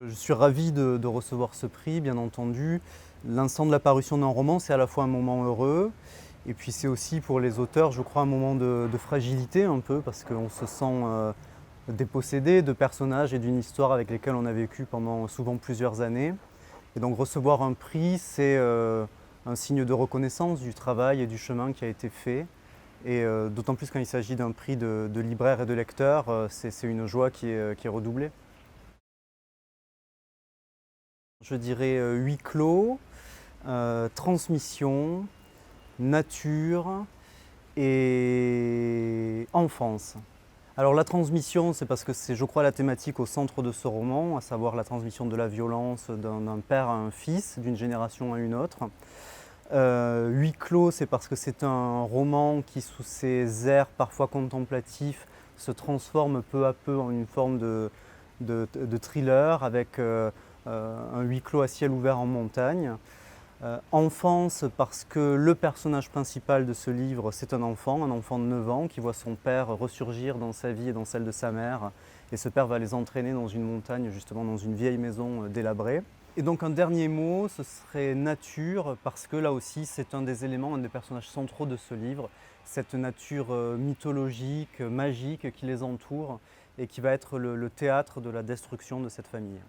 Je suis ravi de recevoir ce prix, bien entendu. L'instant de la parution d'un roman, c'est à la fois un moment heureux, et puis c'est aussi pour les auteurs, je crois, un moment de fragilité un peu, parce qu'on se sent dépossédé de personnages et d'une histoire avec lesquels on a vécu pendant souvent plusieurs années. Et donc recevoir un prix, c'est un signe de reconnaissance du travail et du chemin qui a été fait. Et d'autant plus quand il s'agit d'un prix de libraire et de lecteur, c'est une joie qui est redoublée. Je dirais huis clos, transmission, nature et enfance. Alors la transmission, c'est parce que c'est, je crois, la thématique au centre de ce roman, à savoir la transmission de la violence d'un père à un fils, d'une génération à une autre. Huis clos, c'est parce que c'est un roman qui, sous ses airs parfois contemplatifs, se transforme peu à peu en une forme de thriller avec un huis clos à ciel ouvert en montagne. Enfance parce que le personnage principal de ce livre, c'est un enfant de 9 ans qui voit son père ressurgir dans sa vie et dans celle de sa mère. Et ce père va les entraîner dans une montagne, justement dans une vieille maison délabrée. Et donc un dernier mot, ce serait nature, parce que là aussi c'est un des éléments, un des personnages centraux de ce livre, cette nature mythologique, magique qui les entoure et qui va être le théâtre de la destruction de cette famille.